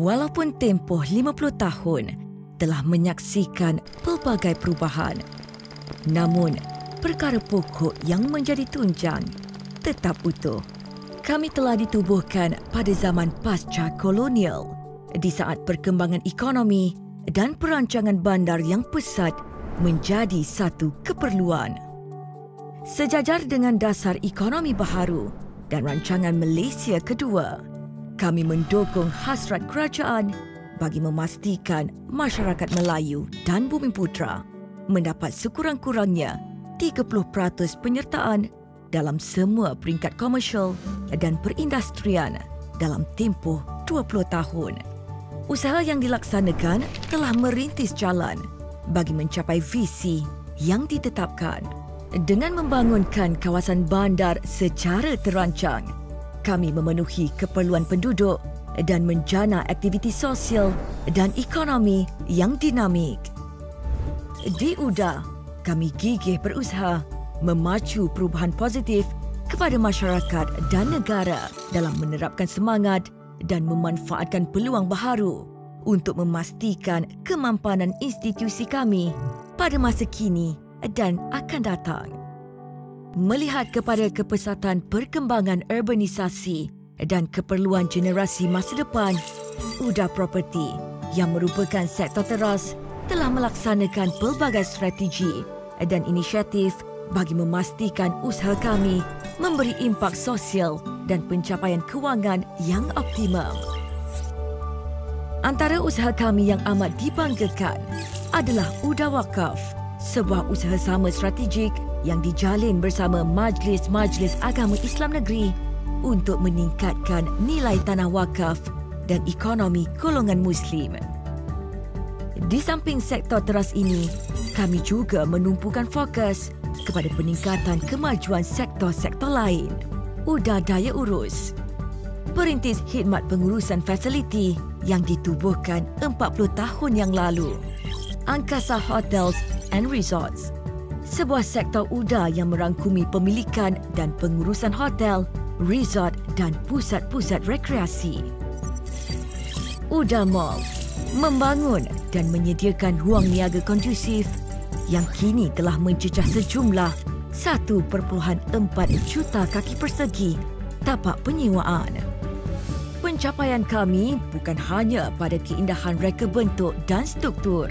Walaupun tempoh 50 tahun telah menyaksikan pelbagai perubahan, namun perkara pokok yang menjadi tunjang tetap utuh. Kami telah ditubuhkan pada zaman pasca kolonial, di saat perkembangan ekonomi dan perancangan bandar yang pesat menjadi satu keperluan. Sejajar dengan dasar ekonomi baharu dan rancangan Malaysia kedua, kami mendukung hasrat kerajaan bagi memastikan masyarakat Melayu dan Bumiputera mendapat sekurang-kurangnya 30% penyertaan dalam semua peringkat komersial dan perindustrian dalam tempoh 20 tahun. Usaha yang dilaksanakan telah merintis jalan bagi mencapai visi yang ditetapkan. Dengan membangunkan kawasan bandar secara terancang, kami memenuhi keperluan penduduk dan menjana aktiviti sosial dan ekonomi yang dinamik. Di UDA, kami gigih berusaha memacu perubahan positif kepada masyarakat dan negara dalam menerapkan semangat dan memanfaatkan peluang baharu untuk memastikan kemampanan institusi kami pada masa kini dan akan datang. Melihat kepada kepesatan perkembangan urbanisasi dan keperluan generasi masa depan, UDA Property yang merupakan sektor teras telah melaksanakan pelbagai strategi dan inisiatif bagi memastikan usaha kami memberi impak sosial dan pencapaian kewangan yang optimum. Antara usaha kami yang amat dibanggakan adalah UDA Wakaf, sebuah usaha sama strategik yang dijalin bersama Majlis-Majlis Agama Islam Negeri untuk meningkatkan nilai tanah wakaf dan ekonomi golongan Muslim. Di samping sektor teras ini, kami juga menumpukan fokus kepada peningkatan kemajuan sektor-sektor lain. UDA Daya Urus, perintis khidmat pengurusan fasiliti yang ditubuhkan 40 tahun yang lalu. Angkasa Hotels and Resorts, sebuah sektor UDA yang merangkumi pemilikan dan pengurusan hotel, resort dan pusat-pusat rekreasi. UDA Mall, membangun dan menyediakan ruang niaga kondusif yang kini telah mencecah sejumlah 1.4 juta kaki persegi tapak penyewaan. Pencapaian kami bukan hanya pada keindahan reka bentuk dan struktur.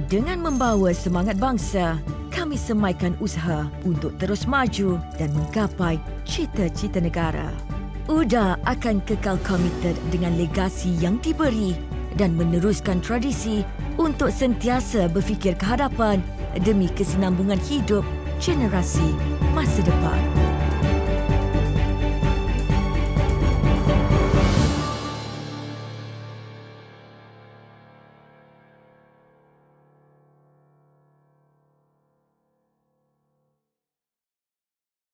Dengan membawa semangat bangsa, kami semaikan usaha untuk terus maju dan menggapai cita-cita negara. UDA akan kekal komited dengan legasi yang diberi dan meneruskan tradisi untuk sentiasa berfikir ke hadapan demi kesinambungan hidup generasi masa depan.